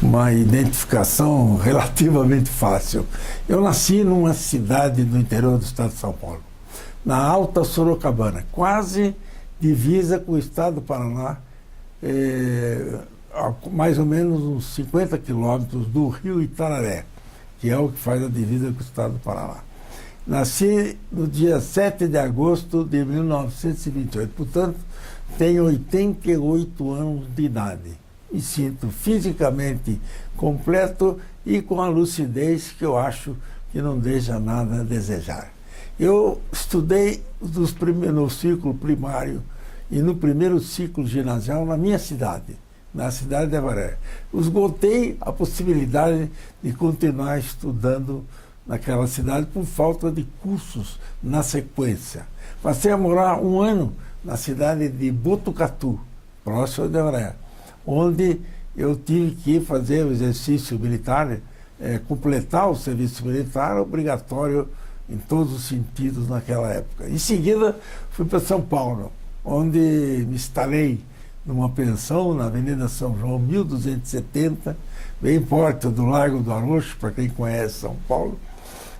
uma identificação relativamente fácil. Eu nasci numa cidade do interior do estado de São Paulo, na Alta Sorocabana, quase divisa com o estado do Paraná, a mais ou menos uns 50 quilômetros do rio Itararé, que é o que faz a divisa com o estado do Paraná. Nasci no dia 7 de agosto de 1928, portanto, tenho 88 anos de idade. Me sinto fisicamente completo e com a lucidez que eu acho que não deixa nada a desejar. Eu estudei no ciclo primário e no primeiro ciclo ginasial na minha cidade, na cidade de Avaré. Esgotei a possibilidade de continuar estudando naquela cidade por falta de cursos na sequência. Passei a morar um ano na cidade de Botucatu, próximo de Avaré, onde eu tive que fazer o exercício militar, completar o serviço militar obrigatório em todos os sentidos naquela época. Em seguida, fui para São Paulo, onde me instalei numa pensão na Avenida São João, 1270, bem perto do Largo do Arocho, para quem conhece São Paulo,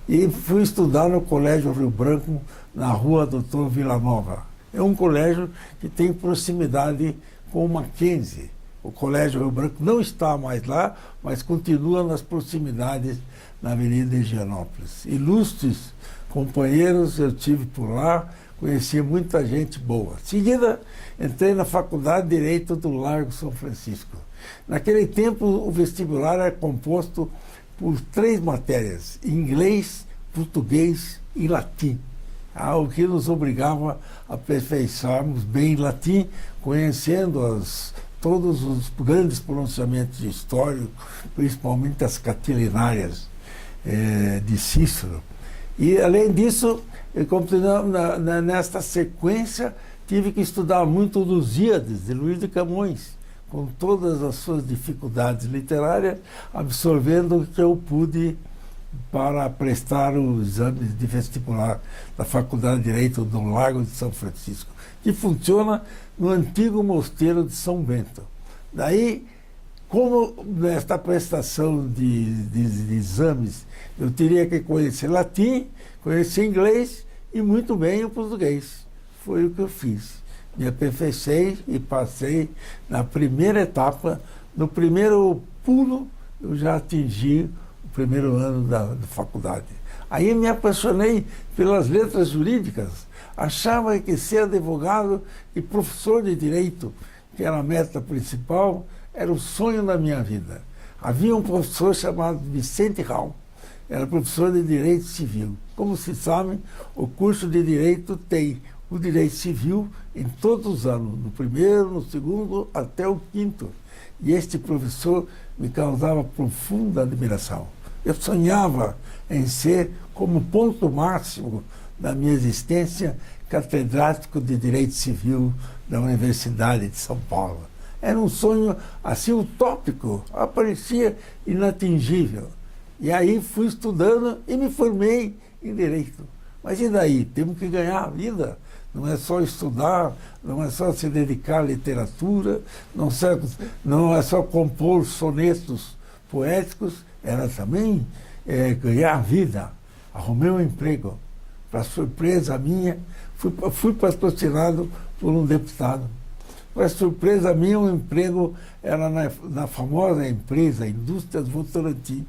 e fui estudar no Colégio Rio Branco, na Rua Doutor Villanova. É um colégio que tem proximidade com o Mackenzie. O Colégio Rio Branco não está mais lá, mas continua nas proximidades na Avenida Higienópolis. Ilustres companheiros eu tive por lá, conheci muita gente boa. Em seguida, entrei na Faculdade de Direito do Largo São Francisco. Naquele tempo, o vestibular era composto por 3 matérias: inglês, português e latim. O que nos obrigava a aperfeiçoarmos bem latim, conhecendo todos os grandes pronunciamentos históricos, principalmente as catilinárias de Cícero. E, além disso, nesta sequência, tive que estudar muito Lusíadas, de Luís de Camões, com todas as suas dificuldades literárias, absorvendo o que eu pude para prestar os exames de vestibular da Faculdade de Direito do Largo de São Francisco, que funciona no antigo mosteiro de São Bento. Daí, como nesta prestação de exames eu teria que conhecer latim, conhecer inglês e muito bem o português, foi o que eu fiz. Me aperfeiçoei e passei na primeira etapa. No primeiro pulo eu já atingi o primeiro ano da faculdade. Aí me apaixonei pelas letras jurídicas. Achava que ser advogado e professor de direito, que era a meta principal, era o sonho da minha vida. Havia um professor chamado Vicente Raul, era professor de Direito Civil. Como se sabe, o curso de Direito tem o Direito Civil em todos os anos, no primeiro, no segundo, até o quinto. E este professor me causava profunda admiração. Eu sonhava em ser, como ponto máximo da minha existência, catedrático de Direito Civil da Universidade de São Paulo. Era um sonho assim utópico, parecia inatingível. E aí fui estudando e me formei em Direito. Mas e daí? Temos que ganhar a vida. Não é só estudar, não é só se dedicar à literatura, não é só compor sonetos poéticos, era também ganhar a vida. Arrumei um emprego. Para surpresa minha, fui patrocinado por um deputado. Para surpresa minha, o emprego era na famosa empresa Indústrias Votorantim,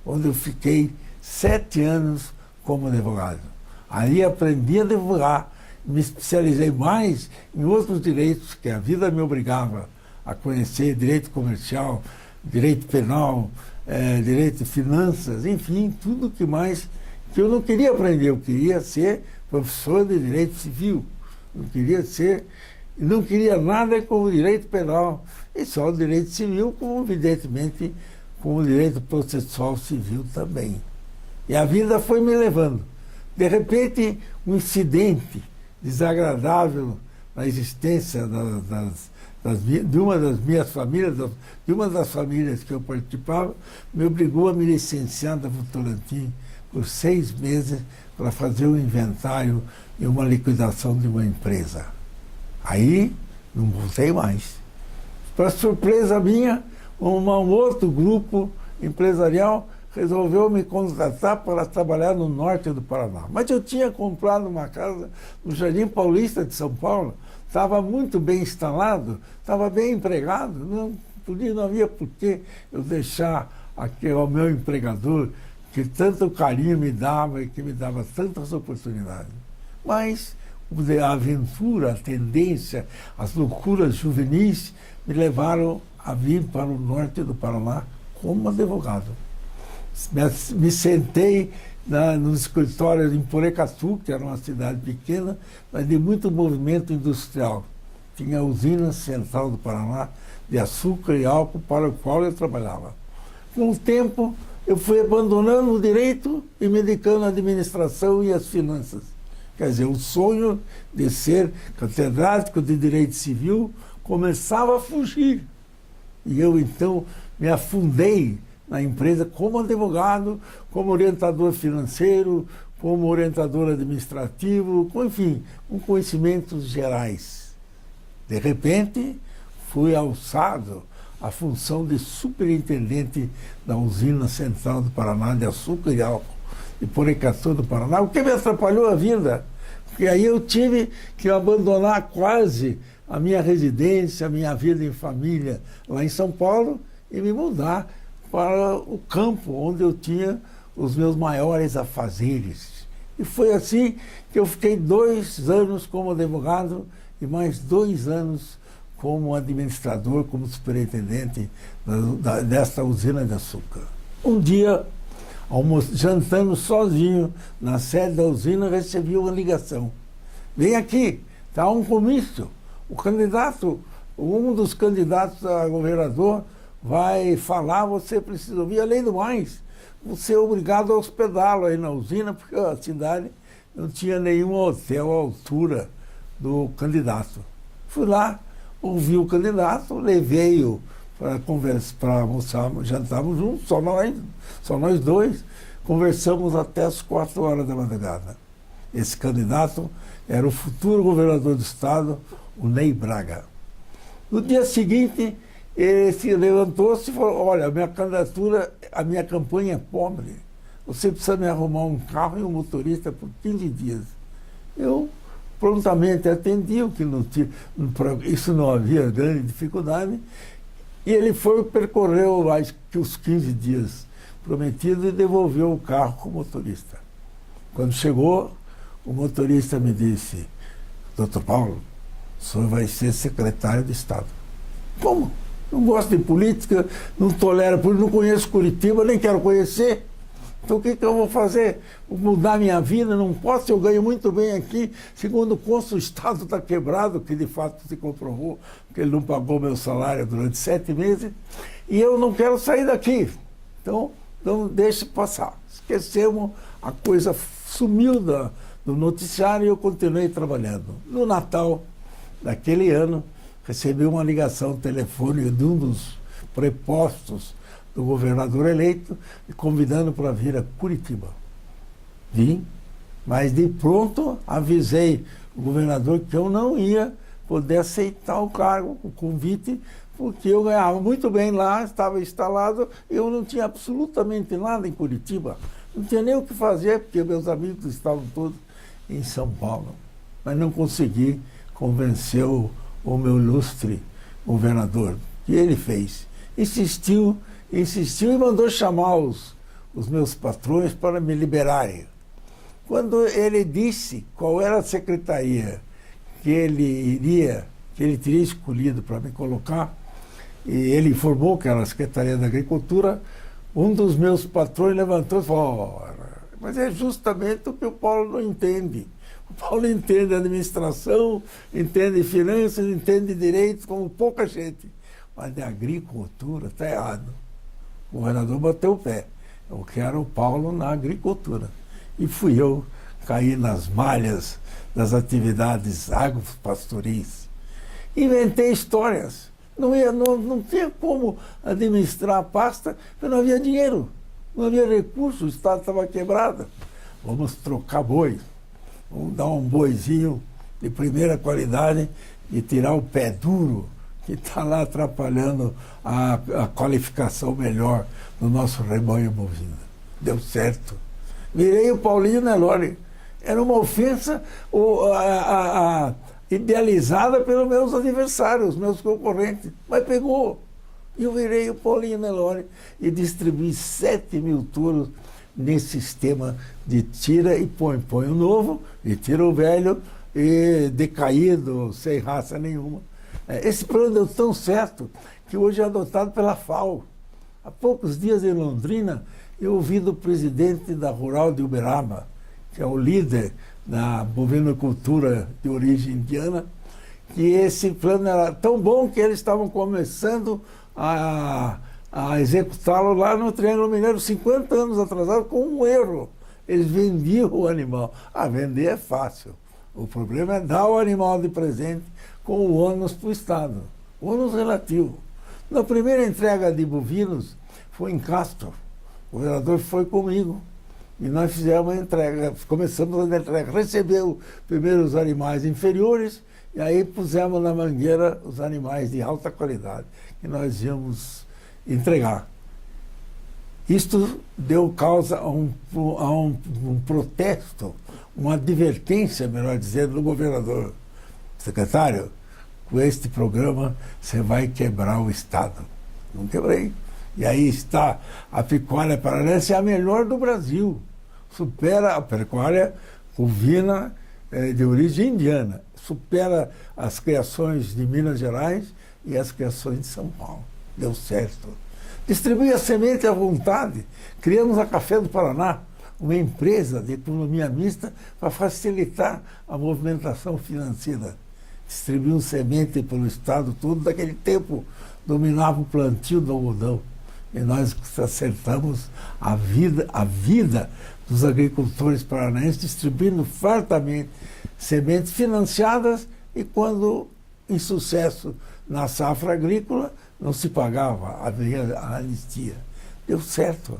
onde eu fiquei 7 anos como advogado. Aí aprendi a advogar, me especializei mais em outros direitos que a vida me obrigava a conhecer: direito comercial, direito penal, direito de finanças, enfim, tudo que mais que eu não queria aprender. Eu queria ser professor de direito civil, não queria nada com o direito penal, e só o direito civil, como evidentemente com o direito processual civil também. E a vida foi me levando. De repente, um incidente desagradável na existência de uma das minhas famílias, de uma das famílias que eu participava, me obrigou a me licenciar da Votorantim por 6 meses para fazer um inventário e uma liquidação de uma empresa. Aí não voltei mais. Para surpresa minha, um outro grupo empresarial resolveu me contratar para trabalhar no norte do Paraná. Mas eu tinha comprado uma casa no Jardim Paulista de São Paulo, estava muito bem instalado, estava bem empregado, não havia por que eu deixar ao meu empregador, que tanto carinho me dava e que me dava tantas oportunidades. Mas a aventura, a tendência, as loucuras juvenis me levaram a vir para o norte do Paraná como advogado. Me sentei nos escritórios em Porecatu, que era uma cidade pequena, mas de muito movimento industrial. Tinha a usina central do Paraná de açúcar e álcool para o qual eu trabalhava. Com o tempo, eu fui abandonando o direito e me dedicando à administração e às finanças. Quer dizer, o sonho de ser catedrático de Direito Civil começava a fugir. E eu, então, me afundei na empresa como advogado, como orientador financeiro, como orientador administrativo, enfim, com conhecimentos gerais. De repente, fui alçado à função de superintendente da usina central do Paraná de açúcar e álcool, de Porecatu do Paraná, o que me atrapalhou a vida, porque aí eu tive que abandonar quase a minha residência, a minha vida em família lá em São Paulo e me mudar para o campo, onde eu tinha os meus maiores afazeres. E foi assim que eu fiquei 2 anos como advogado e mais 2 anos como administrador, como superintendente desta usina de açúcar. Um dia, jantando sozinho na sede da usina, recebi uma ligação. Vem aqui, está um comício. Um dos candidatos a governador vai falar, você precisa ouvir. Além do mais, você é obrigado a hospedá-lo aí na usina, porque a cidade não tinha nenhum hotel à altura do candidato. Fui lá, ouvi o candidato, levei-o para conversar, para almoçar, jantávamos juntos, só nós dois, conversamos até as 4 horas da madrugada. Esse candidato era o futuro governador do estado, o Ney Braga. No dia seguinte, ele se levantou-se e falou, olha, a minha candidatura, a minha campanha é pobre, você precisa me arrumar um carro e um motorista por 15 dias. Eu prontamente atendi, o que não tinha, isso não havia grande dificuldade, e ele percorreu mais que os 15 dias prometidos e devolveu o carro com o motorista. Quando chegou, o motorista me disse, doutor Paulo, o senhor vai ser secretário de Estado. Como? Não gosto de política, não tolero política, não conheço Curitiba, nem quero conhecer. Então o que eu vou fazer? Vou mudar minha vida? Não posso, eu ganho muito bem aqui. Segundo o cônsul, o Estado está quebrado, que de fato se comprovou, porque ele não pagou meu salário durante 7 meses, e eu não quero sair daqui. Então, não deixe passar. Esquecemos, a coisa sumiu do noticiário e eu continuei trabalhando. No Natal daquele ano, recebi uma ligação telefônica de um dos prepostos do governador eleito, me convidando para vir a Curitiba. Vim, mas de pronto avisei o governador que eu não ia poder aceitar o cargo, o convite, porque eu ganhava muito bem lá, estava instalado, eu não tinha absolutamente nada em Curitiba. Não tinha nem o que fazer, porque meus amigos estavam todos em São Paulo. Mas não consegui convencer o meu ilustre governador, que ele fez. Insistiu e mandou chamar os meus patrões para me liberarem. Quando ele disse qual era a secretaria que ele teria escolhido para me colocar, e ele informou que era a Secretaria da Agricultura, um dos meus patrões levantou e falou, mas é justamente o que o Paulo não entende. O Paulo entende administração, entende finanças, entende direito, como pouca gente. Mas de agricultura está errado. O governador bateu o pé. Eu quero o Paulo na agricultura. E fui eu cair nas malhas das atividades agropastoris. Inventei histórias. Não tinha como administrar a pasta, porque não havia dinheiro, não havia recursos, o Estado estava quebrado. Vamos trocar boi. Vamos dar um boizinho de primeira qualidade e tirar o pé duro, que está lá atrapalhando a qualificação melhor do nosso rebanho bovino. Deu certo. Virei o Paulinho Nelore. Era uma ofensa idealizada pelos meus adversários, meus concorrentes, mas pegou. E eu virei o Paulinho Nelore e distribuí 7.000 touros nesse sistema de tira e põe. Põe o novo e tira o velho e decaído, sem raça nenhuma. Esse plano deu tão certo que hoje é adotado pela FAO. Há poucos dias em Londrina, eu ouvi do presidente da Rural de Uberaba, que é o líder da bovinocultura de origem indiana, que esse plano era tão bom que eles estavam começando a executá-lo lá no Triângulo Mineiro, 50 anos atrasado, com um erro. Eles vendiam o animal. Vender é fácil. O problema é dar o animal de presente com o ônus para o Estado. Ônus relativo. Na primeira entrega de bovinos, foi em Castro. O governador foi comigo. E nós fizemos a entrega, começamos a entrega. Recebeu primeiro os animais inferiores e aí pusemos na mangueira os animais de alta qualidade que nós íamos entregar. Isto deu causa a um protesto, uma advertência, melhor dizendo, do governador. Secretário, com este programa você vai quebrar o Estado. Não quebrei. E aí está a pecuária paranaense, é a melhor do Brasil. Supera a pecuária bovina de origem indiana. Supera as criações de Minas Gerais e as criações de São Paulo. Deu certo. Distribui a semente à vontade. Criamos a Café do Paraná, uma empresa de economia mista para facilitar a movimentação financeira. Distribuímos semente pelo estado todo. Daquele tempo dominava o plantio do algodão. E nós acertamos a vida dos agricultores paranaenses, distribuindo fartamente sementes financiadas e, quando em sucesso na safra agrícola, não se pagava, havia a anistia. Deu certo.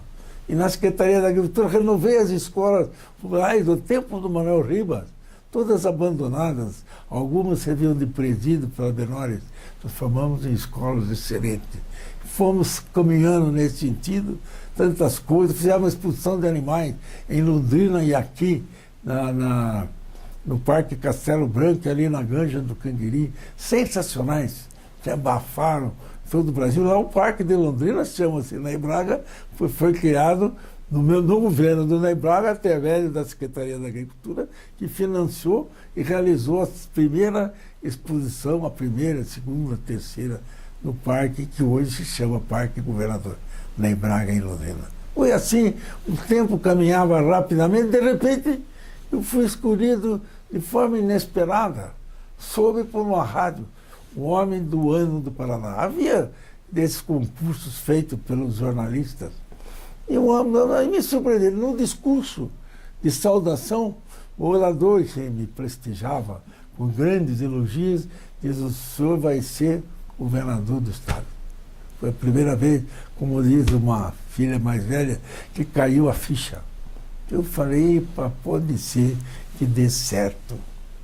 E na Secretaria da Agricultura renovei as escolas rurais do tempo do Manuel Ribas, todas abandonadas, algumas serviam de presídio para menores, transformamos em escolas excelentes. Fomos caminhando nesse sentido, tantas coisas, fizemos a expulsão de animais em Londrina e aqui no Parque Castelo Branco, ali na Granja do Canguiri, sensacionais, que abafaram todo o Brasil. Lá o Parque de Londrina chama-se Ney Braga, foi criado no governo do Ney Braga, através da Secretaria da Agricultura, que financiou e realizou a primeira exposição, a primeira, a segunda, a terceira, no parque que hoje se chama Parque Governador Ney Braga, em Londrina. Foi assim, o tempo caminhava rapidamente, de repente eu fui escolhido de forma inesperada, soube por uma rádio, o Homem do Ano do Paraná. Havia desses concursos feitos pelos jornalistas. E me surpreendeu, no discurso de saudação, o orador que me prestigiava com grandes elogios, diz: o senhor vai ser governador do estado. Foi a primeira vez, como diz uma filha mais velha, que caiu a ficha. Eu falei, pode ser que dê certo.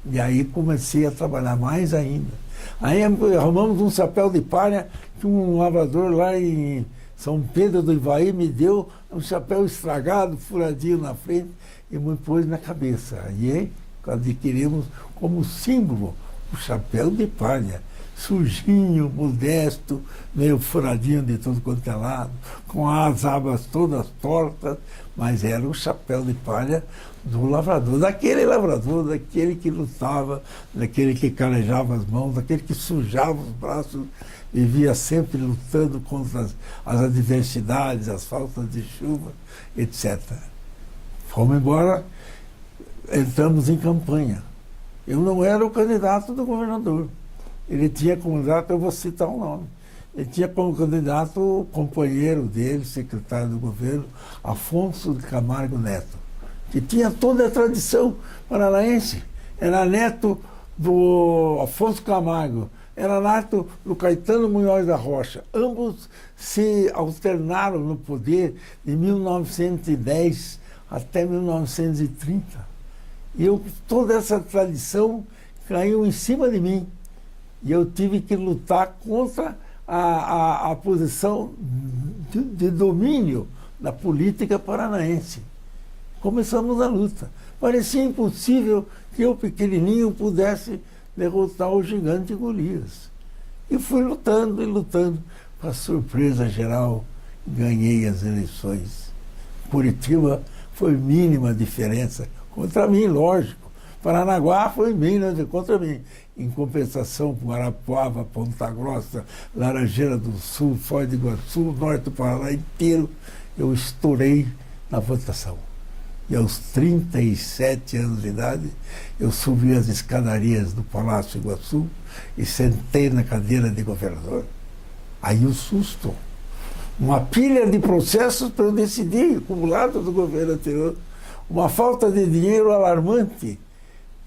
E aí comecei a trabalhar mais ainda. Aí arrumamos um chapéu de palha que um lavrador lá em São Pedro do Ivaí me deu, um chapéu estragado, furadinho na frente, e me pôs na cabeça. Aí adquirimos como símbolo o chapéu de palha. Sujinho, modesto, meio furadinho de todo quanto é lado, com as abas todas tortas, mas era o chapéu de palha do lavrador, daquele que lutava, daquele que calejava as mãos, daquele que sujava os braços, vivia sempre lutando contra as adversidades, as faltas de chuva, etc. Fomos embora, entramos em campanha. Eu não era o candidato do governador. Ele tinha como candidato, eu vou citar o nome, ele tinha como candidato o companheiro dele, secretário do governo, Afonso de Camargo Neto, que tinha toda a tradição paranaense. Era neto do Afonso Camargo, era neto do Caetano Munhoz da Rocha. Ambos se alternaram no poder de 1910 até 1930. E toda essa tradição caiu em cima de mim. E eu tive que lutar contra a posição de domínio da política paranaense. Começamos a luta. Parecia impossível que eu, pequenininho, pudesse derrotar o gigante Golias. E fui lutando e lutando. Para surpresa geral, ganhei as eleições. Curitiba foi mínima diferença. Contra mim, lógico. Paranaguá foi mínima contra mim. Em compensação, Guarapuava, Ponta Grossa, Laranjeira do Sul, Foz do Iguaçu, Norte do Paraná inteiro, eu estourei na votação. E aos 37 anos de idade, eu subi as escadarias do Palácio Iguaçu e sentei na cadeira de governador. Aí o susto. Uma pilha de processos para eu decidir, acumulados do governo anterior. Uma falta de dinheiro alarmante.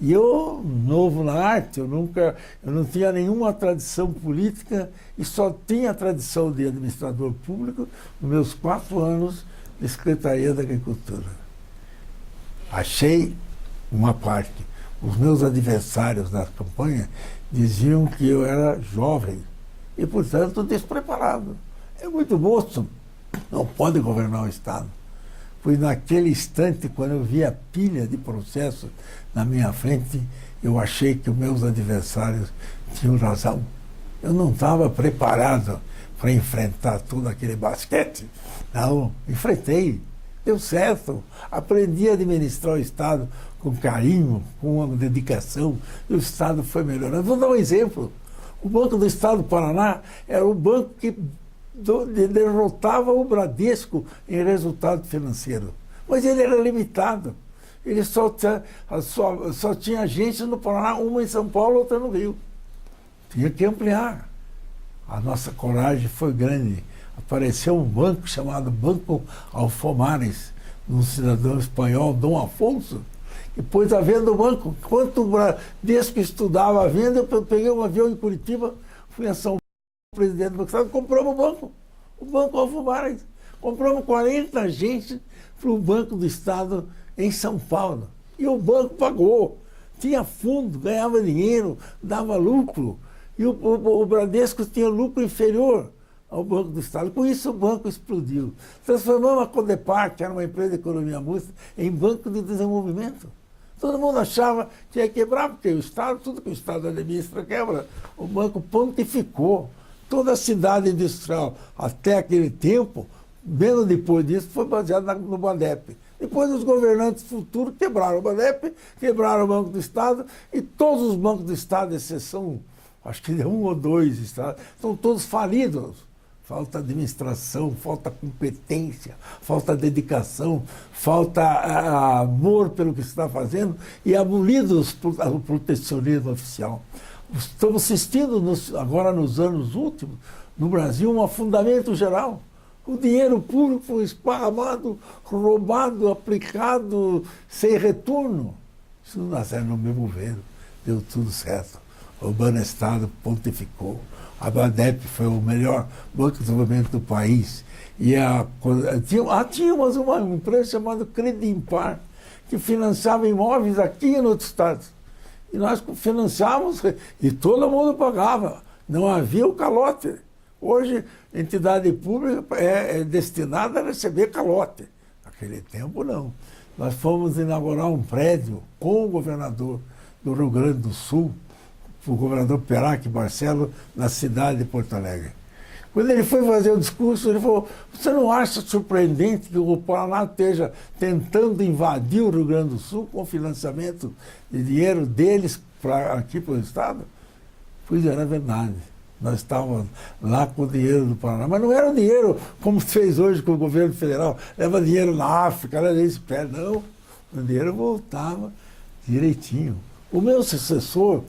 E eu, novo na arte, eu não tinha nenhuma tradição política e só tinha tradição de administrador público nos meus 4 anos de Secretaria da Agricultura. Achei uma parte. Os meus adversários na campanha diziam que eu era jovem e, portanto, despreparado. É muito moço, não pode governar o Estado. Foi naquele instante, quando eu vi a pilha de processos na minha frente, eu achei que os meus adversários tinham razão. Eu não estava preparado para enfrentar todo aquele basquete. Não, enfrentei. Deu certo. Aprendi a administrar o Estado com carinho, com uma dedicação, e o Estado foi melhorando. Vou dar um exemplo. O Banco do Estado do Paraná era o banco que derrotava o Bradesco em resultado financeiro. Mas ele era limitado. Ele só tinha agência no Paraná, uma em São Paulo, outra no Rio. Tinha que ampliar. A nossa coragem foi grande. Apareceu um banco chamado Banco Alfomares, de um cidadão espanhol, Dom Afonso, e pôs a venda do banco. Enquanto o Bradesco estudava a venda, eu peguei um avião em Curitiba, fui a São Paulo, o presidente do Estado, compramos o Banco Alfomares. Compramos 40 agências para o Banco do Estado em São Paulo. E o banco pagou. Tinha fundo, ganhava dinheiro, dava lucro. E o Bradesco tinha lucro inferior ao Banco do Estado. Com isso o banco explodiu. Transformamos a Codepar, que era uma empresa de economia mista, em banco de desenvolvimento. Todo mundo achava que ia quebrar, porque o Estado, tudo que o Estado administra quebra. O banco pontificou. Toda a cidade industrial, até aquele tempo, mesmo depois disso, foi baseada no BADEP. Depois os governantes futuros quebraram o BADEP, quebraram o Banco do Estado, e todos os bancos do Estado, exceção, acho que de 1 ou 2 estados, estão todos falidos. Falta administração, falta competência, falta dedicação, falta amor pelo que se está fazendo e abolidos o protecionismo oficial. Estamos assistindo agora nos anos últimos, no Brasil, um afundamento geral. O dinheiro público foi esparramado, roubado, aplicado, sem retorno. Isso não nasceu no meu governo, deu tudo certo. O Banestado pontificou. A BADEP foi o melhor banco de desenvolvimento do país. E tínhamos uma empresa chamada Credimpar, que financiava imóveis aqui no outro estado. E nós financiávamos e todo mundo pagava. Não havia o calote. Hoje, a entidade pública é destinada a receber calote. Naquele tempo, não. Nós fomos inaugurar um prédio com o governador do Rio Grande do Sul, o governador Perac Barcelo, na cidade de Porto Alegre. Quando ele foi fazer o discurso, ele falou: você não acha surpreendente que o Paraná esteja tentando invadir o Rio Grande do Sul com financiamento de dinheiro deles aqui para o Estado? Pois era verdade. Nós estávamos lá com o dinheiro do Paraná, mas não era o dinheiro como fez hoje com o governo federal, leva dinheiro na África, era esse pé, não. O dinheiro voltava direitinho. O meu sucessor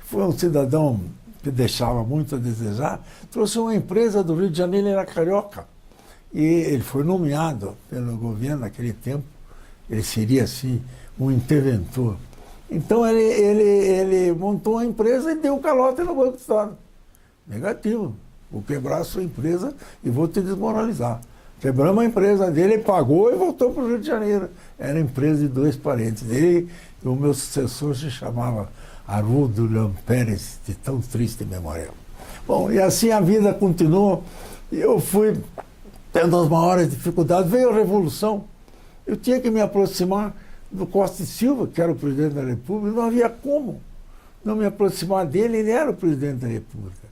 foi um cidadão que deixava muito a desejar, trouxe uma empresa do Rio de Janeiro, ele era carioca. E ele foi nomeado pelo governo naquele tempo, ele seria assim um interventor. Então ele montou uma empresa e deu calote no Banco do Estado. Negativo. Vou quebrar a sua empresa e vou te desmoralizar. Quebramos a empresa dele, ele pagou e voltou para o Rio de Janeiro. Era empresa de 2 parentes. Ele, o meu sucessor se chamava Haroldo Leão Pérez, de tão triste memória. Bom, e assim a vida continuou. Eu fui tendo as maiores dificuldades. Veio a Revolução. Eu tinha que me aproximar do Costa e Silva, que era o presidente da República. Não havia como não me aproximar dele. Ele era o presidente da República.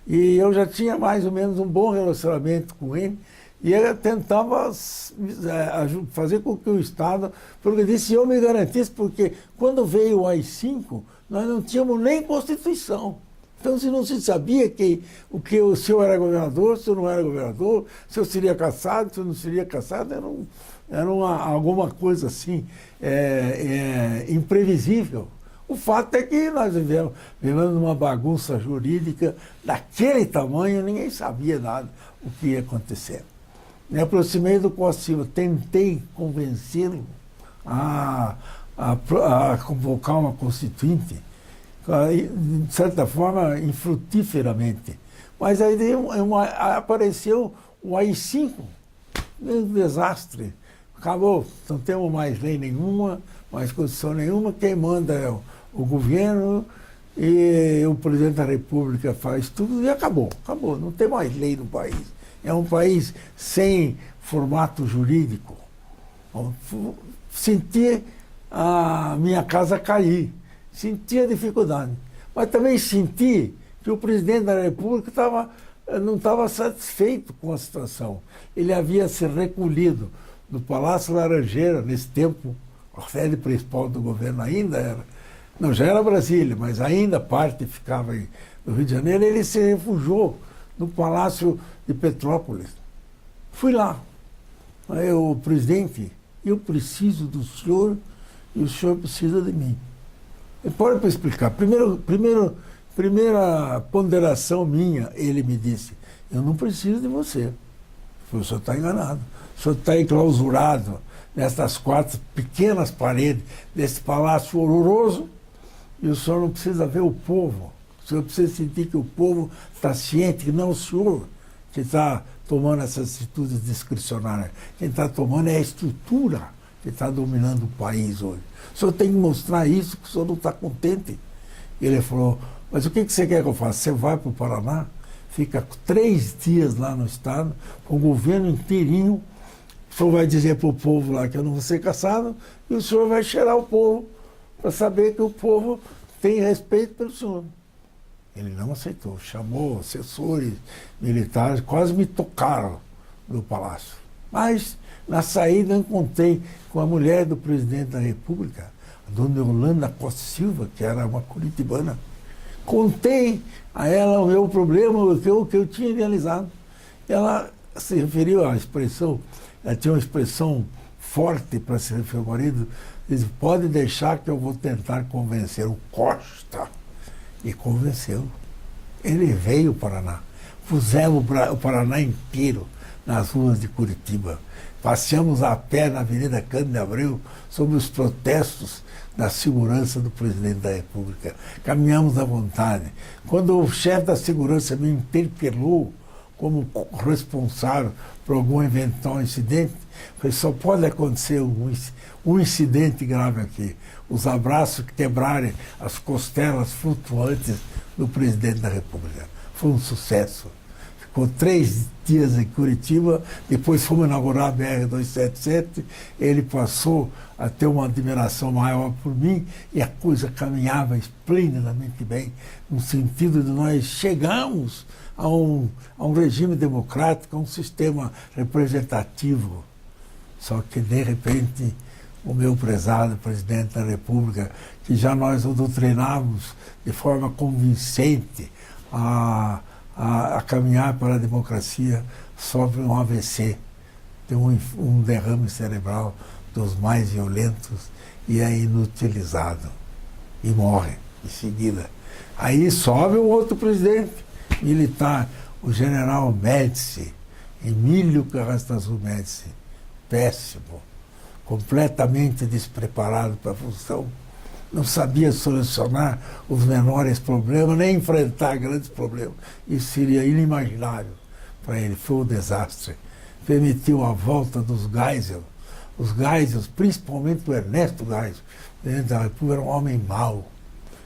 E eu já tinha mais ou menos um bom relacionamento com ele. E ele tentava fazer com que o Estado progredisse e eu me garantisse, porque quando veio o AI-5, nós não tínhamos nem Constituição. Então, se não se sabia se eu era governador, se eu não era governador, se eu seria cassado, se eu não seria cassado, era alguma coisa assim, imprevisível. O fato é que nós vivemos numa bagunça jurídica daquele tamanho, ninguém sabia nada o que ia acontecer. Me aproximei do Costa Silva, tentei convencê-lo a convocar uma constituinte, de certa forma, infrutíferamente. Mas aí apareceu o AI-5, um desastre. Acabou, não temos mais lei nenhuma, mais Constituição nenhuma, quem manda é o governo e o presidente da República faz tudo e acabou, não tem mais lei no país. É um país sem formato jurídico. Senti a minha casa cair, senti a dificuldade. Mas também senti que o presidente da República não estava satisfeito com a situação. Ele havia se recolhido do Palácio Laranjeira, nesse tempo, a sede principal do governo ainda era, não, já era Brasília, mas ainda parte ficava no Rio de Janeiro, ele se refugiou no Palácio de Petrópolis. Fui lá. Aí o presidente, eu preciso do senhor e o senhor precisa de mim. E para explicar, primeira ponderação minha, ele me disse, eu não preciso de você. O senhor está enganado. O senhor está enclausurado nessas 4 pequenas paredes desse palácio horroroso e o senhor não precisa ver o povo. O senhor precisa sentir que o povo está ciente, que não o senhor que está tomando essas atitudes discricionárias. Quem está tomando é a estrutura que está dominando o país hoje. O senhor tem que mostrar isso, que o senhor não está contente. Ele falou, mas o que você quer que eu faça? Você vai para o Paraná, fica 3 dias lá no Estado, com o governo inteirinho, o senhor vai dizer para o povo lá que eu não vou ser caçado, e o senhor vai cheirar o povo para saber que o povo tem respeito pelo senhor. Ele não aceitou, chamou assessores militares, quase me tocaram no palácio. Mas, na saída, eu encontrei com a mulher do presidente da República, a dona Yolanda Costa Silva, que era uma curitibana. Contei a ela o meu problema, o que eu tinha realizado. Ela se referiu à expressão, ela tinha uma expressão forte para se referir ao marido, disse, pode deixar que eu vou tentar convencer o Costa. E convenceu. Ele veio ao Paraná. Pusemos o Paraná inteiro nas ruas de Curitiba. Passeamos a pé na Avenida Cândido de Abreu sobre os protestos da segurança do presidente da República. Caminhamos à vontade. Quando o chefe da segurança me interpelou como responsável por algum eventual incidente, falei, só pode acontecer um incidente grave aqui. Os abraços que quebrarem as costelas flutuantes do presidente da República. Foi um sucesso. Ficou 3 dias em Curitiba, depois fomos inaugurar a BR-277, ele passou a ter uma admiração maior por mim e a coisa caminhava esplendidamente bem, no sentido de nós chegarmos a um regime democrático, a um sistema representativo. Só que, de repente, o meu prezado presidente da República, que já nós o doutrinávamos de forma convincente a caminhar para a democracia, sofre um AVC, tem um derrame cerebral dos mais violentos e é inutilizado e morre em seguida. Aí sobe um outro presidente militar, o general Médici, Emílio Carrastazul Médici, péssimo, completamente despreparado para a função, não sabia solucionar os menores problemas, nem enfrentar grandes problemas. Isso seria inimaginável para ele, foi um desastre. Permitiu a volta dos Geisel. Os Geisel, principalmente o Ernesto Geisel, presidente da República, era um homem mau.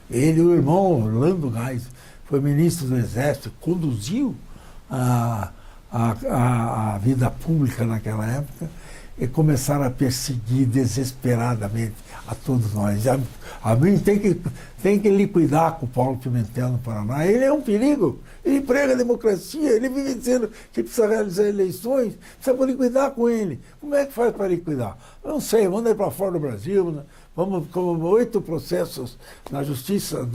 Ele e o irmão Orlando Geisel, foi ministro do Exército, conduziu a vida pública naquela época, e começaram a perseguir desesperadamente a todos nós. A mim tem que liquidar com o Paulo Pimentel no Paraná. Ele é um perigo, ele prega a democracia, ele vive dizendo que precisa realizar eleições, precisa liquidar com ele. Como é que faz para liquidar? Eu não sei, manda ele para fora do Brasil, né? Vamos com 8 processos na Justiça,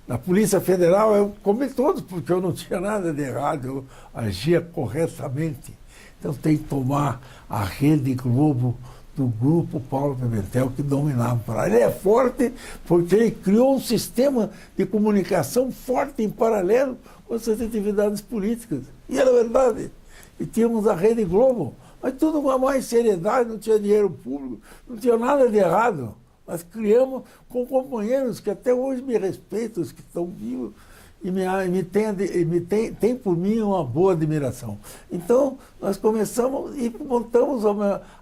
na Polícia Federal, eu comi todos, porque eu não tinha nada de errado, eu agia corretamente. Então tem que tomar a Rede Globo do grupo Paulo Pimentel, que dominava o Paraná. Ele é forte porque ele criou um sistema de comunicação forte em paralelo com essas atividades políticas. E era verdade. E tínhamos a Rede Globo, mas tudo com a mais seriedade, não tinha dinheiro público, não tinha nada de errado. Nós criamos com companheiros que até hoje me respeitam, os que estão vivos, e tem por mim uma boa admiração. Então, nós começamos e montamos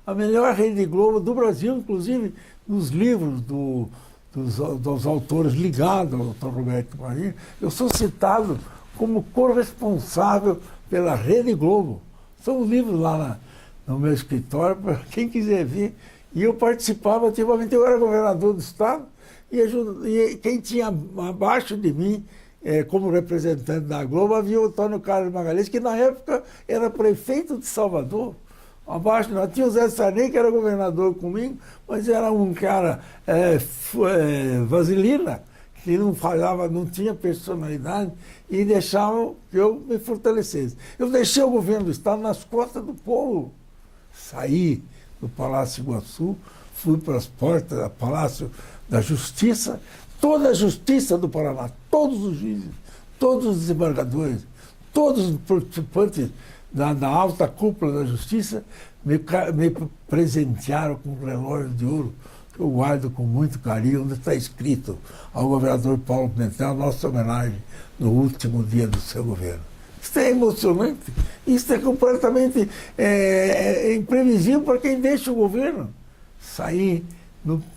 a melhor Rede Globo do Brasil, inclusive nos livros dos autores ligados ao Dr. Roberto Marinho. Eu sou citado como corresponsável pela Rede Globo. São os livros lá no meu escritório, para quem quiser ver. E eu participava ativamente, eu era governador do Estado, e quem tinha abaixo de mim, como representante da Globo, havia o Antônio Carlos Magalhães, que na época era prefeito de Salvador. Abaixo nós tínhamos o Zé Sarney, que era governador comigo, mas era um cara vaselina, que não falava, não tinha personalidade, e deixava que eu me fortalecesse. Eu deixei o governo do Estado nas costas do povo. Saí do Palácio Iguaçu, fui para as portas do Palácio da Justiça, toda a Justiça do Paraná, todos os juízes, todos os desembargadores, todos os participantes da alta cúpula da Justiça me presentearam com um relógio de ouro que eu guardo com muito carinho, onde está escrito ao governador Paulo Pimentel, nossa homenagem no último dia do seu governo. Isso é emocionante, isso é completamente imprevisível para quem deixa o governo. Sair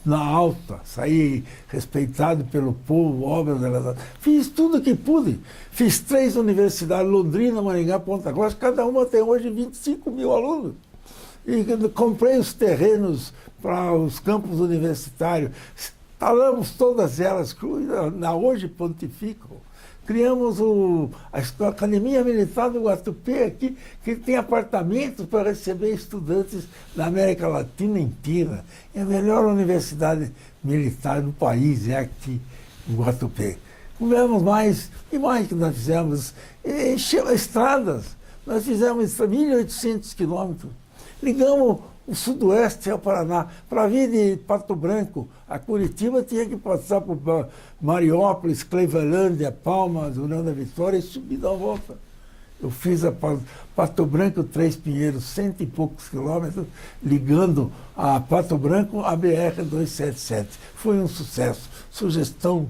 na alta, sair respeitado pelo povo, obras da... Fiz tudo o que pude. Fiz 3 universidades, Londrina, Maringá, Ponta Grossa, cada uma tem hoje 25 mil alunos. E comprei os terrenos para os campos universitários, instalamos todas elas, hoje pontificam. Criamos a Academia Militar do Guatupê aqui, que tem apartamentos para receber estudantes da América Latina inteira. É a melhor universidade militar do país, é aqui, em Guatupê. Tivemos mais, e mais que nós fizemos, estradas. Nós fizemos 1.800 quilômetros. Ligamos o Sudoeste ao Paraná. Para vir de Pato Branco a Curitiba, tinha que passar por Mariópolis, Clevelândia, Palmas, União da Vitória e subir da volta. Eu fiz a Pato Branco, Três Pinheiros, 100 e poucos quilômetros, ligando a Pato Branco à BR-277. Foi um sucesso. Sugestão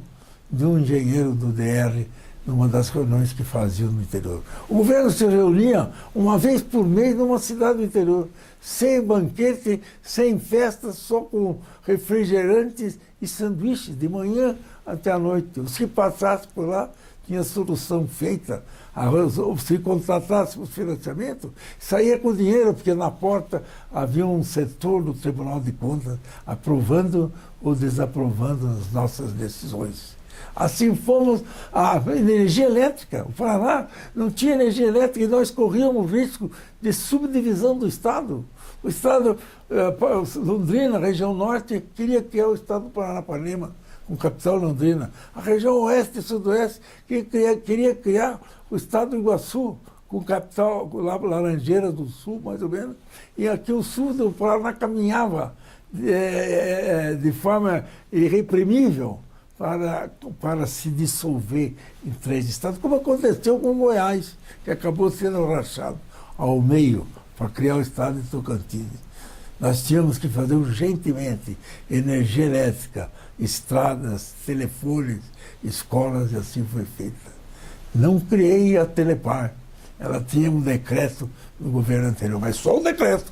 de um engenheiro do DR, numa das reuniões que faziam no interior. O governo se reunia uma vez por mês numa cidade do interior, sem banquete, sem festa, só com refrigerantes e sanduíches, de manhã até a noite. Se passasse por lá, tinha solução feita. Se contratasse o financiamento, saía com dinheiro, porque na porta havia um setor do Tribunal de Contas aprovando ou desaprovando as nossas decisões. Assim fomos a energia elétrica. O Paraná não tinha energia elétrica e nós corríamos risco de subdivisão do Estado. O Estado, Londrina, região norte, queria criar o Estado do Paranapanema, com capital Londrina. A região oeste e sudoeste queria criar o Estado do Iguaçu, com capital Laranjeiras do Sul, mais ou menos. E aqui o sul do Paraná caminhava de forma irreprimível para se dissolver em 3 estados, como aconteceu com Goiás, que acabou sendo rachado ao meio para criar o estado de Tocantins. Nós tínhamos que fazer urgentemente energia elétrica, estradas, telefones, escolas, e assim foi feita. Não criei a Telepar. Ela tinha um decreto do governo anterior, mas só o decreto.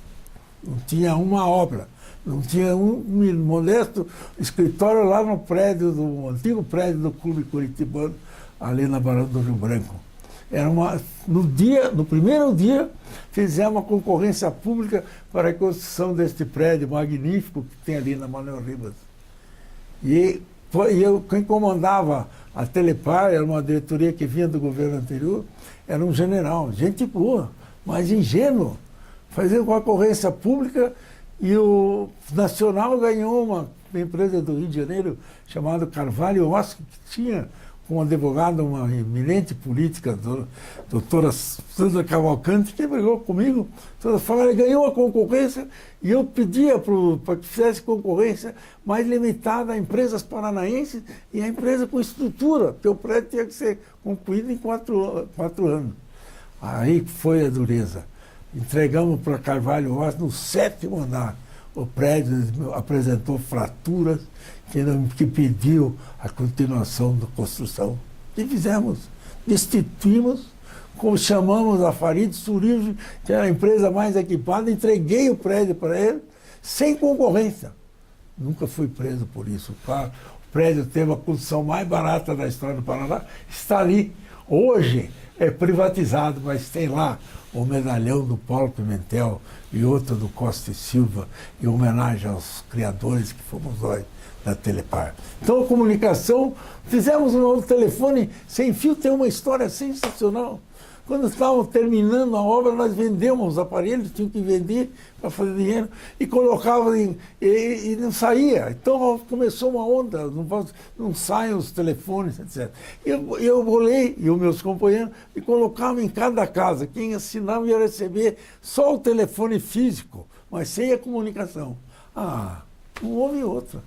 não tinha uma obra, não tinha um modesto escritório lá no prédio, do antigo prédio do Clube Curitibano, ali na Barão do Rio Branco. Era no primeiro dia, fizemos uma concorrência pública para a construção deste prédio magnífico que tem ali na Manuel Ribas. Quem comandava a Telepar, era uma diretoria que vinha do governo anterior, era um general, gente boa, mas ingênuo. Fazia concorrência pública e o Nacional ganhou uma empresa do Rio de Janeiro chamada Carvalho Oscar, que tinha como advogado uma eminente política, doutora Sandra Cavalcante, que brigou comigo. Toda falava, ganhou a concorrência e eu pedia para que fizesse concorrência mais limitada a empresas paranaenses e a empresa com estrutura, porque o prédio tinha que ser concluído em 4 anos. Aí foi a dureza. Entregamos para Carvalho Oscar no 7º andar. O prédio apresentou fraturas que pediu a continuação da construção. E fizemos. Destituímos, chamamos a Farid Surige, que era a empresa mais equipada, entreguei o prédio para ele, sem concorrência. Nunca fui preso por isso. O prédio teve a construção mais barata da história do Paraná, está ali. Hoje é privatizado, mas tem lá o medalhão do Paulo Pimentel e outro do Costa e Silva, em homenagem aos criadores que fomos nós da Telepar. Então a comunicação, fizemos um novo telefone sem fio, tem uma história sensacional. Quando estávamos terminando a obra, nós vendemos os aparelhos, tinham que vender para fazer dinheiro, e colocava e não saía. Então começou uma onda, não saem os telefones, etc. Eu bolei, e os meus companheiros, e colocava em cada casa. Quem assinava ia receber só o telefone físico, mas sem a comunicação. Não houve outra.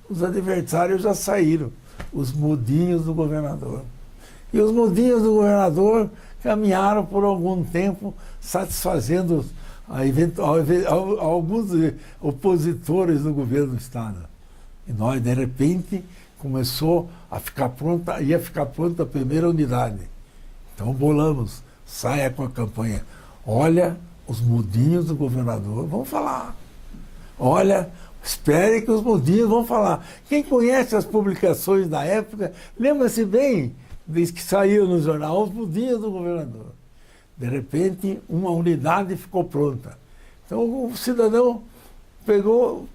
Os adversários já saíram, os mudinhos do governador. E os mudinhos do governador caminharam por algum tempo, satisfazendo alguns opositores do governo do Estado. E nós, de repente, ia ficar pronta a primeira unidade. Então bolamos, saia com a campanha. Olha, os mudinhos do governador vão falar. Olha, espere que os mudinhos vão falar. Quem conhece as publicações da época, lembra-se bem, diz que saiu no jornal os mudinhos do governador. De repente, uma unidade ficou pronta. Então o cidadão pegou,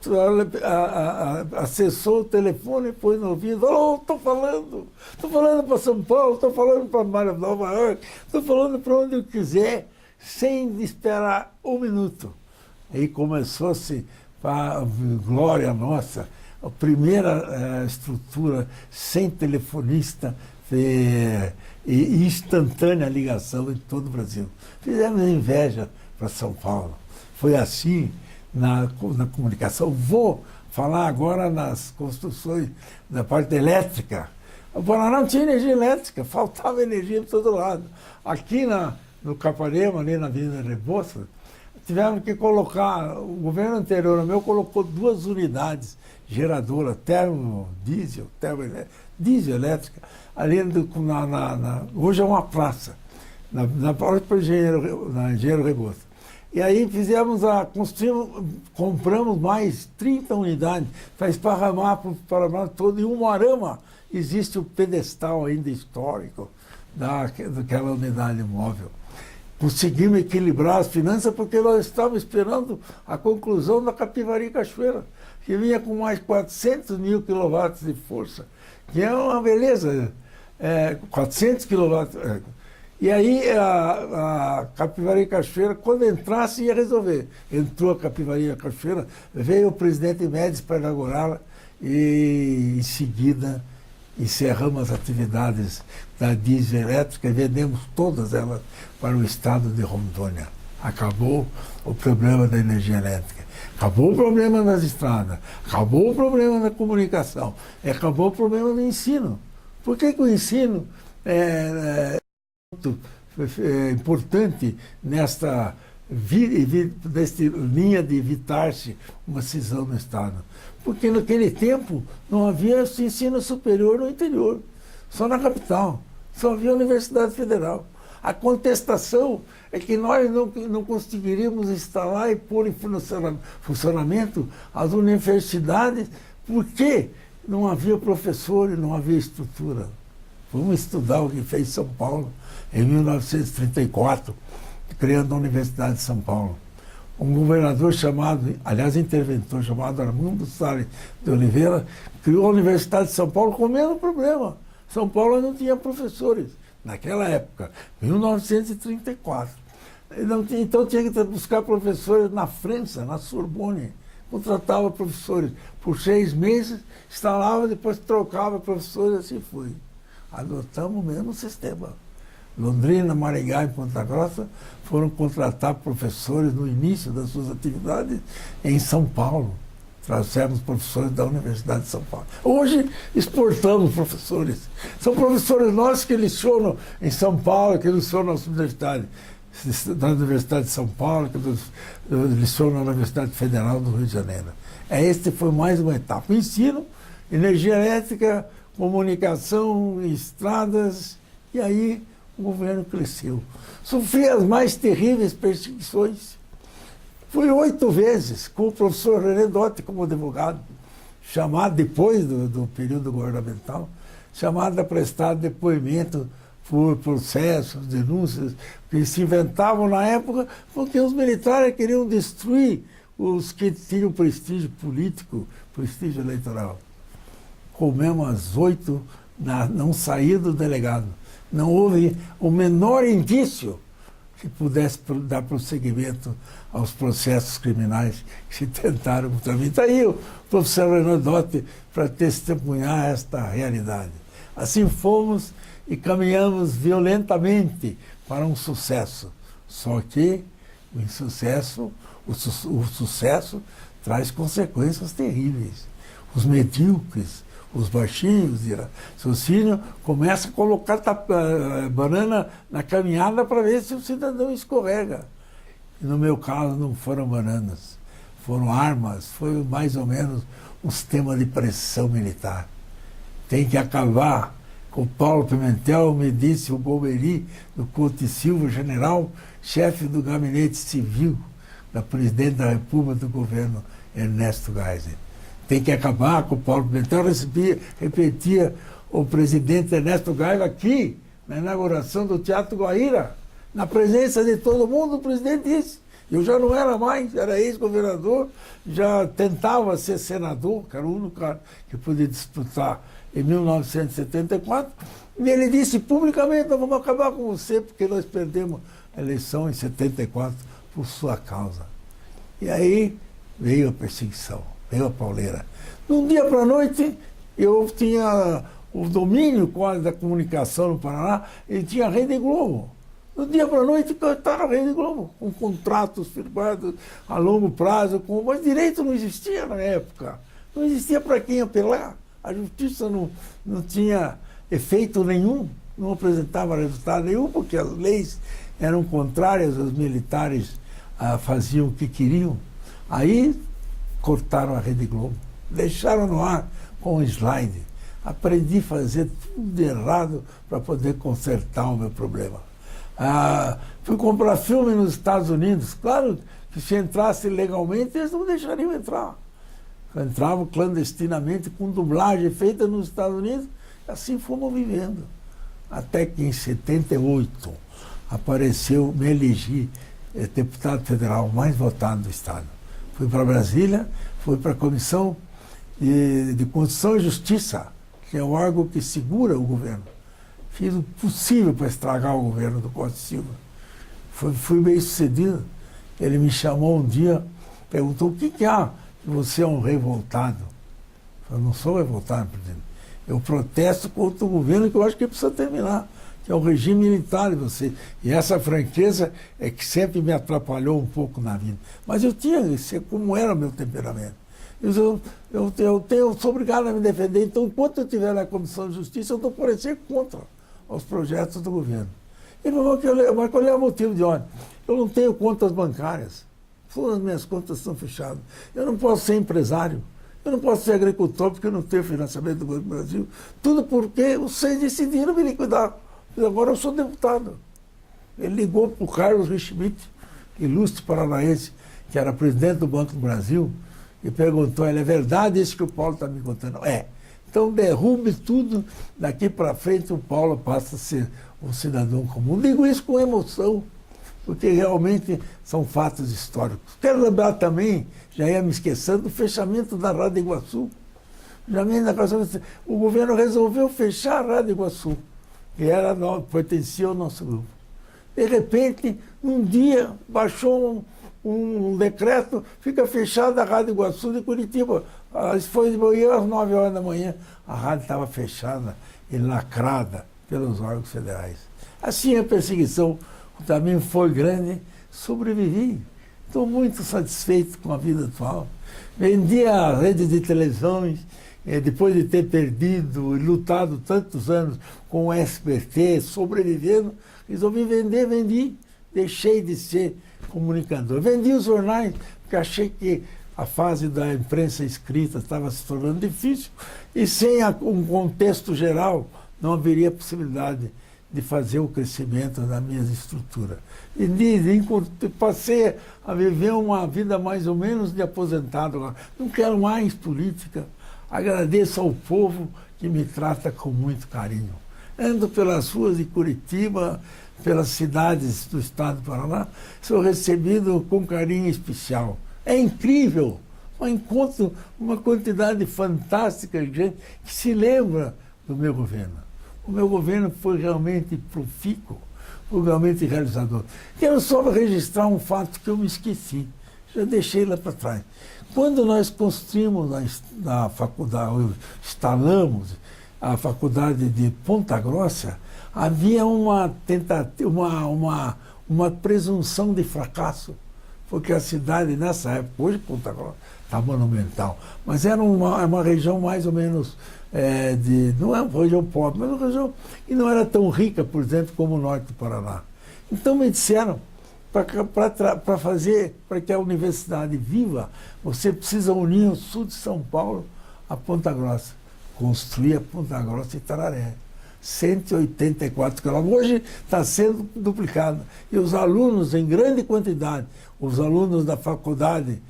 acessou o telefone, pôs no ouvido, falou, estou falando para São Paulo, estou falando para Nova York, estou falando para onde eu quiser, sem esperar um minuto. Aí começou-se, para glória nossa, a primeira estrutura sem telefonista, e instantânea ligação em todo o Brasil. Fizemos inveja para São Paulo. Foi assim na comunicação. Vou falar agora nas construções da parte elétrica. O Paraná não tinha energia elétrica, faltava energia por todo lado. Aqui no Capanema, ali na Avenida Rebouças, tivemos que colocar, o governo anterior meu colocou 2 unidades geradoras, diesel elétrica, ali hoje é uma praça, na própria Engenheiro Rebouças. E aí compramos mais 30 unidades para esparramar para o Paraná todo, e Umuarama existe o pedestal ainda histórico daquela unidade móvel. Conseguimos equilibrar as finanças porque nós estávamos esperando a conclusão da Capivari Cachoeira, que vinha com mais 400 mil quilowatts de força, que é uma beleza, 400 quilowatts. E aí a Capivari Cachoeira, quando entrasse, ia resolver. Entrou a Capivari Cachoeira, veio o presidente Médici para inaugurá-la e, em seguida, encerramos as atividades da diesel elétrica e vendemos todas elas para o estado de Rondônia. Acabou o problema da energia elétrica, acabou o problema das estradas, acabou o problema da comunicação, acabou o problema do ensino. Por que o ensino é importante nesta linha de evitar-se uma cisão no Estado? Porque naquele tempo não havia ensino superior no interior, só na capital, só havia a Universidade Federal. A contestação é que nós não conseguiríamos instalar e pôr em funcionamento as universidades porque não havia professores, não havia estrutura. Vamos estudar o que fez São Paulo em 1934, criando a Universidade de São Paulo. Um governador chamado, aliás, interventor, chamado Armando Salles de Oliveira, criou a Universidade de São Paulo com o mesmo problema. São Paulo não tinha professores, naquela época, 1934. Então tinha que buscar professores na França, na Sorbonne. Contratava professores por 6 meses, instalava, depois trocava professores, assim foi. Adotamos o mesmo sistema. Londrina, Maringá e Ponta Grossa foram contratar professores no início das suas atividades em São Paulo. Trouxemos professores da Universidade de São Paulo. Hoje exportamos professores. São professores nossos que lecionam em São Paulo, que lecionam na Universidade de São Paulo, que lecionam na Universidade Federal do Rio de Janeiro. Este foi mais uma etapa. Ensino, energia elétrica, comunicação, estradas, e aí o governo cresceu. Sofri as mais terríveis perseguições. Fui 8 vezes com o professor René Dotti como advogado, chamado depois do período governamental, chamado a prestar depoimento por processos, denúncias, que se inventavam na época, porque os militares queriam destruir os que tinham prestígio político, prestígio eleitoral. Comemos às 8, não saí do delegado. Não houve o menor indício que pudesse dar prosseguimento aos processos criminais que se tentaram contra mim. Está aí o professor René Dotti para testemunhar esta realidade. Assim fomos e caminhamos violentamente para um sucesso. Só que o sucesso traz consequências terríveis. Os medíocres, os baixinhos de raciocínio começam a colocar banana na caminhada para ver se o cidadão escorrega. E no meu caso não foram bananas, foram armas, foi mais ou menos um sistema de pressão militar. Tem que acabar. Com Paulo Pimentel me disse o Golbery do Couto Silva, general, chefe do gabinete civil da presidente da República do governo Ernesto Geisel. Tem que acabar com o Paulo Pimentel. Repetia o presidente Ernesto Geisel aqui, na inauguração do Teatro Guaíra, na presença de todo mundo, o presidente disse. Eu já não era mais, era ex-governador, já tentava ser senador, que era o único cara que podia disputar em 1974, e ele disse publicamente: nós vamos acabar com você, porque nós perdemos a eleição em 74 por sua causa. E aí veio a perseguição. Veio a pauleira. De um dia para a noite, eu tinha o domínio quase da comunicação no Paraná, e tinha a Rede Globo. Do dia para a noite, eu estava na Rede Globo, com contratos firmados a longo prazo, mas direito não existia na época. Não existia para quem apelar. A justiça não tinha efeito nenhum, não apresentava resultado nenhum, porque as leis eram contrárias, os militares faziam o que queriam. Aí cortaram a Rede Globo, deixaram no ar com um slide. Aprendi a fazer tudo errado para poder consertar o meu problema. Fui comprar filme nos Estados Unidos. Claro que se entrasse legalmente, eles não deixariam entrar. Entravam clandestinamente com dublagem feita nos Estados Unidos. Assim fomos vivendo. Até que em 78 apareceu, me elegi deputado federal mais votado do Estado. Fui para Brasília, fui para a Comissão de Constituição e Justiça, que é o órgão que segura o governo. Fiz o possível para estragar o governo do Costa Silva. Fui bem sucedido. Ele me chamou um dia, perguntou: o que há? Você é um revoltado. Eu não sou revoltado, presidente. Eu protesto contra o governo que eu acho que precisa terminar, que é o regime militar de você. E essa franqueza é que sempre me atrapalhou um pouco na vida. Mas eu tinha, como era o meu temperamento. Eu sou obrigado a me defender. Então, enquanto eu estiver na Comissão de Justiça, eu estou por ser contra os projetos do governo. Ele falou: mas qual é o motivo de ordem? Eu não tenho contas bancárias. Todas as minhas contas estão fechadas. Eu não posso ser empresário. Eu não posso ser agricultor porque eu não tenho financiamento do Banco do Brasil. Tudo porque vocês decidiram me liquidar. Agora eu sou deputado. Ele ligou para o Carlos Schmidt, ilustre paranaense, que era presidente do Banco do Brasil, e perguntou, é verdade isso que o Paulo está me contando? É. Então derrube tudo, daqui para frente o Paulo passa a ser um cidadão comum. Digo isso com emoção, porque realmente são fatos históricos. Quero lembrar também, já ia me esquecendo, do fechamento da Rádio Iguaçu. O governo resolveu fechar a Rádio Iguaçu, que pertencia ao nosso grupo. De repente, num dia, baixou um decreto, fica fechada a Rádio Iguaçu de Curitiba. Isso foi de manhã, às 9 horas da manhã, a rádio estava fechada e lacrada pelos órgãos federais. Assim a perseguição também foi grande, sobrevivi. Estou muito satisfeito com a vida atual. Vendi a rede de televisões, depois de ter perdido e lutado tantos anos com o SBT, sobrevivendo, resolvi vender, vendi. Deixei de ser comunicador. Vendi os jornais, porque achei que a fase da imprensa escrita estava se tornando difícil e sem um contexto geral não haveria possibilidade de fazer o crescimento da minha estrutura. E passei a viver uma vida mais ou menos de aposentado. Não quero mais política. Agradeço ao povo que me trata com muito carinho. Ando pelas ruas de Curitiba, pelas cidades do estado do Paraná, sou recebido com carinho especial. É incrível, eu encontro uma quantidade fantástica de gente que se lembra do meu governo. O meu governo foi realmente profícuo, foi realmente realizador. Quero só registrar um fato que eu me esqueci, já deixei lá para trás. Quando nós construímos na faculdade, instalamos a faculdade de Ponta Grossa, havia uma tentativa, uma presunção de fracasso, porque a cidade nessa época, hoje Ponta Grossa está monumental, mas era uma região mais ou menos, não é uma região pobre, mas uma região que não era tão rica, por exemplo, como o norte do Paraná. Então me disseram, para que a universidade viva, você precisa unir o sul de São Paulo a Ponta Grossa. Construir a Ponta Grossa e Itararé. 184 quilômetros. Hoje está sendo duplicado. E os alunos, em grande quantidade, os alunos da faculdade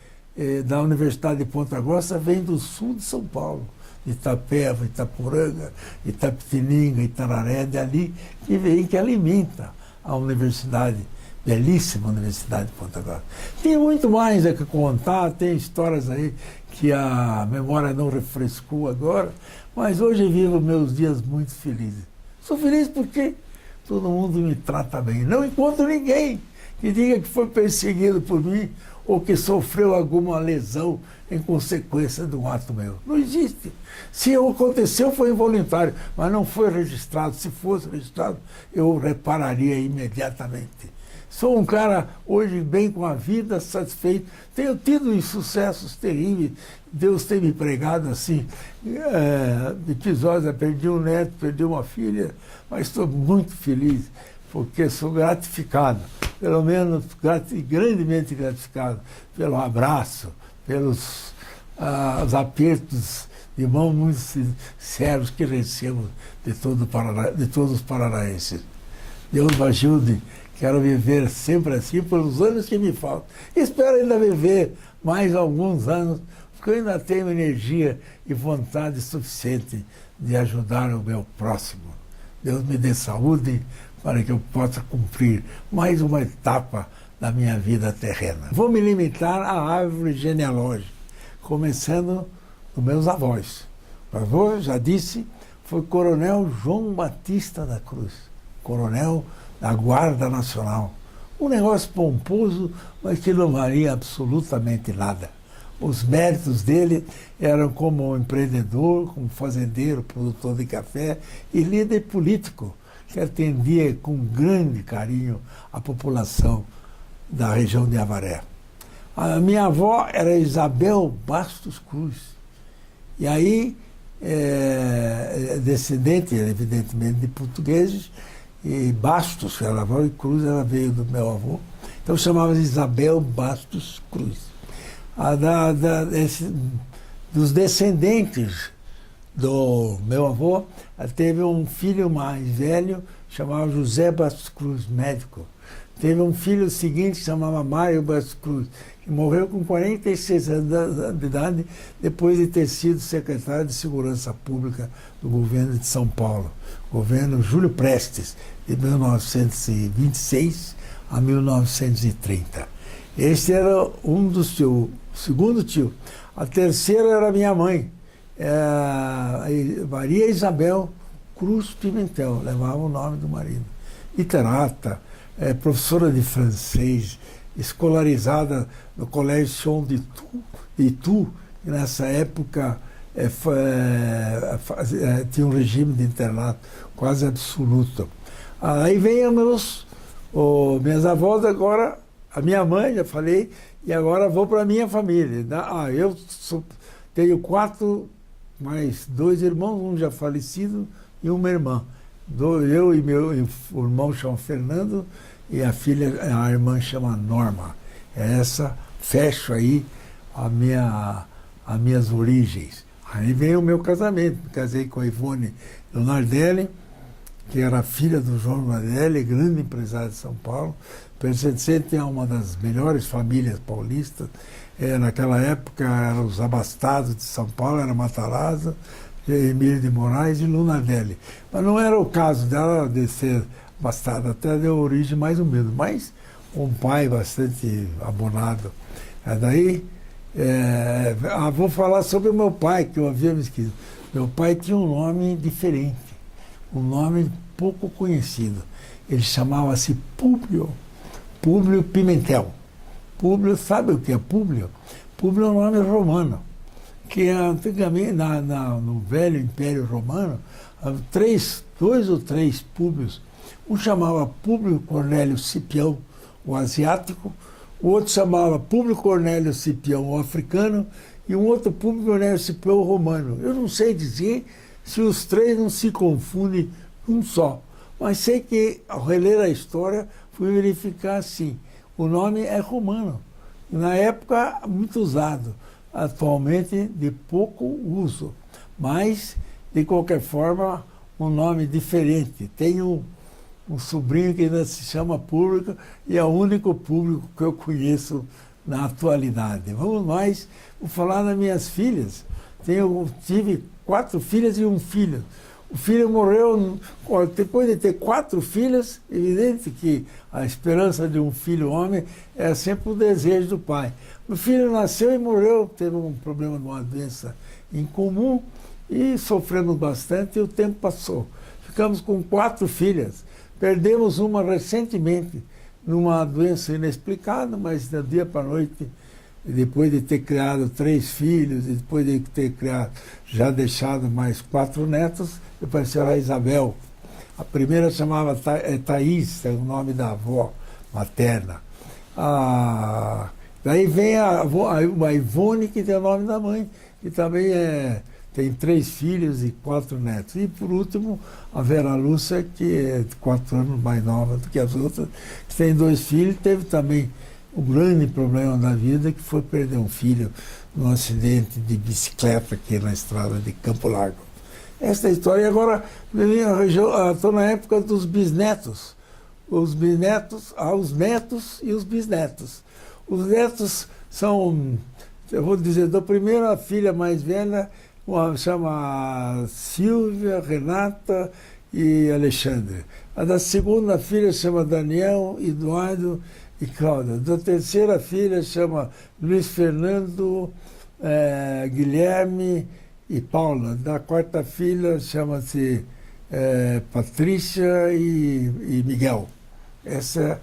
da Universidade de Ponta Grossa vêm do sul de São Paulo. Itapeva, Itapuranga, Itapetininga, Itararé, dali que vem, que alimenta a universidade. Belíssima Universidade de Ponta Grossa. Tem muito mais a que contar, tem histórias aí que a memória não refrescou agora, mas hoje vivo meus dias muito felizes. Sou feliz porque todo mundo me trata bem. Não encontro ninguém que diga que foi perseguido por mim ou que sofreu alguma lesão em consequência de um ato meu. Não existe. Se aconteceu, foi involuntário, mas não foi registrado. Se fosse registrado, eu repararia imediatamente. Sou um cara hoje bem com a vida, satisfeito. Tenho tido insucessos terríveis. Deus tem me pregado assim. Episódios, perdi um neto, perdi uma filha, mas estou muito feliz, porque sou gratificado, pelo menos grandemente gratificado, pelo abraço, pelos os apertos de mão muito sinceros que recebo de todos os paranaenses. Deus me ajude. Quero viver sempre assim, pelos anos que me faltam. Espero ainda viver mais alguns anos, porque eu ainda tenho energia e vontade suficiente de ajudar o meu próximo. Deus me dê saúde para que eu possa cumprir mais uma etapa da minha vida terrena. Vou me limitar à árvore genealógica, começando dos meus avós. O avô, já disse, foi Coronel João Batista da Cruz, coronel da Guarda Nacional. Um negócio pomposo, mas que não valia absolutamente nada. Os méritos dele eram como empreendedor, como fazendeiro, produtor de café e líder político, que atendia com grande carinho a população da região de Avaré. A minha avó era Isabel Bastos Cruz. E aí, descendente, evidentemente, de portugueses, e Bastos, ela avó, e Cruz, ela veio do meu avô. Então chamava-se Isabel Bastos Cruz. Dos descendentes do meu avô, teve um filho mais velho chamava José Bastos Cruz, médico. Teve um filho seguinte, que chamava Mário Bastos Cruz, que morreu com 46 anos de idade, depois de ter sido secretário de Segurança Pública do governo de São Paulo, governo Júlio Prestes, de 1926 a 1930. Este era um dos tios, o segundo tio. A terceira era minha mãe, Maria Isabel Cruz Pimentel, levava o nome do marido. Literata, professora de francês, escolarizada no Colégio Sion de Itu, que nessa época tinha um regime de internato quase absoluto. Aí vem minhas avós agora, a minha mãe, já falei, e agora vou para a minha família. Eu tenho 4, mais 2 irmãos, um já falecido e uma irmã. Eu e meu irmão chama Fernando e a irmã chama Norma. Fecho aí as minhas origens. Aí vem o meu casamento. Casei com a Ivone Lunardelli, que era filha do João Lunardelli, grande empresário de São Paulo, pertencente a uma das melhores famílias paulistas. Naquela época eram os abastados de São Paulo, era Matarazzo, Emílio de Moraes e Lunardelli. Mas não era o caso dela de ser abastada, até deu origem mais ou menos, mas um pai bastante abonado. Vou falar sobre o meu pai, que eu havia me esquecido. Meu pai tinha um nome diferente, um nome pouco conhecido. Ele chamava-se Públio Pimentel. Públio, sabe o que é Públio? Públio é um nome romano, que antigamente, no velho Império Romano, havia 2 ou 3 Públios. Um chamava Públio Cornélio Cipião, o asiático, o outro chamava Públio Cornélio Cipião, o africano, e um outro Públio Cornélio Cipião, o romano. Eu não sei dizer se os 3 não se confundem um só, mas sei que, ao reler a história, fui verificar assim, o nome é romano, e na época muito usado, atualmente de pouco uso, mas, de qualquer forma, um nome diferente. Tenho um sobrinho que ainda se chama Público e é o único público que eu conheço na atualidade. Vamos mais, vou falar das minhas filhas. Tive 4 filhas e um filho. O filho morreu, depois de ter 4 filhas, evidente que a esperança de um filho homem é sempre o desejo do pai. O filho nasceu e morreu, teve um problema de uma doença incomum e sofremos bastante e o tempo passou. Ficamos com 4 filhas. Perdemos uma recentemente, numa doença inexplicada, mas da dia para a noite, depois de ter criado 3 filhos, e depois de ter já deixado mais 4 netos, apareceu a Isabel. A primeira chamava Thaís, é o nome da avó materna. Daí vem a Ivone, que tem o nome da mãe, que também tem 3 filhos e 4 netos. E, por último, a Vera Lúcia, que é 4 anos mais nova do que as outras, que tem 2 filhos, teve também um grande problema da vida, que foi perder um filho num acidente de bicicleta aqui na estrada de Campo Largo. Esta história. Agora, estou na época dos bisnetos. Os bisnetos, os netos e os bisnetos. Os netos são, eu vou dizer, da primeira filha mais velha, chama Silvia, Renata e Alexandre. A da segunda filha chama Daniel, Eduardo e Cláudia. Da terceira filha chama Luiz Fernando, Guilherme e Paula. Da quarta filha chama-se Patrícia e Miguel. Essa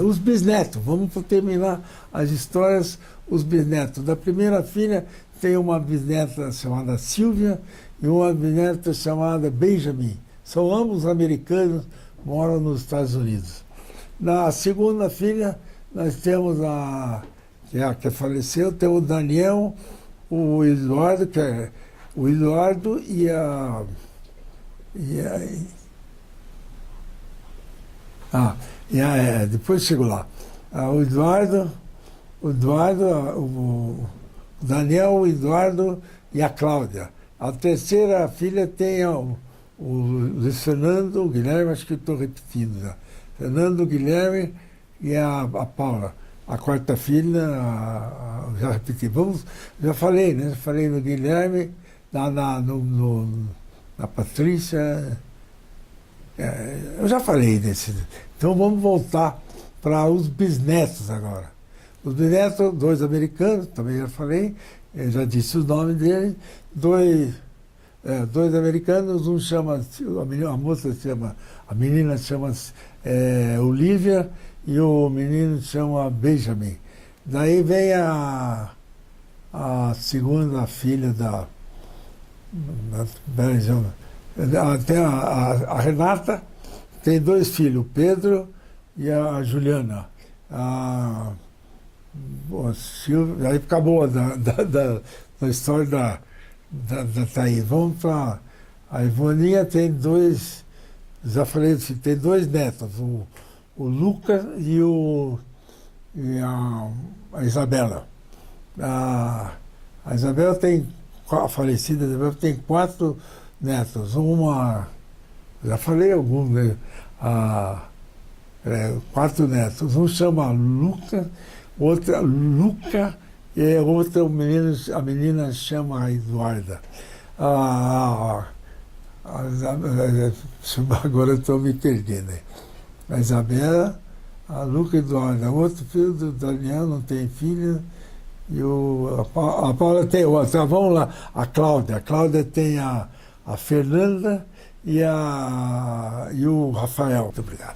os bisnetos. Vamos terminar as histórias, os bisnetos. Da primeira filha tem uma bisneta chamada Silvia e uma bisneta chamada Benjamin. São ambos americanos, moram nos Estados Unidos. Na segunda filha, nós temos que faleceu, tem o Daniel, o Eduardo, o Eduardo depois chego lá. O Daniel, o Eduardo e a Cláudia. A terceira filha tem o Luiz Fernando, o Guilherme, acho que estou repetindo já. Fernando, o Guilherme e a Paula. A quarta filha, já repeti, já falei, né? Já falei no Guilherme, na Patrícia. Eu já falei desse. Então vamos voltar para os bisnetos agora. Os bisnetos, 2 americanos, também já falei, eu já disse o nome dele, 2 americanos, um chama, a menina chama Olivia e o menino chama Benjamin. Daí vem a segunda filha tem a Renata, tem 2 filhos, o Pedro e a Juliana. Aí acabou da história da Thaís. Vamos para a Ivoninha, tem 2, já falei assim, tem 2 netos, o Lucas e a Isabela. A Isabela tem, a falecida Isabela tem 4 netos. Uma, já falei alguns, né? 4 netos. Um chama Lucas, outra Luca, e outra a menina chama Eduarda. Agora estou me perdendo. A Isabela, a Luca Eduarda, outro filho do Daniel, não tem filha, e a Paula tem outra. Vamos lá, a Cláudia tem a Fernanda e o Rafael. Muito obrigado.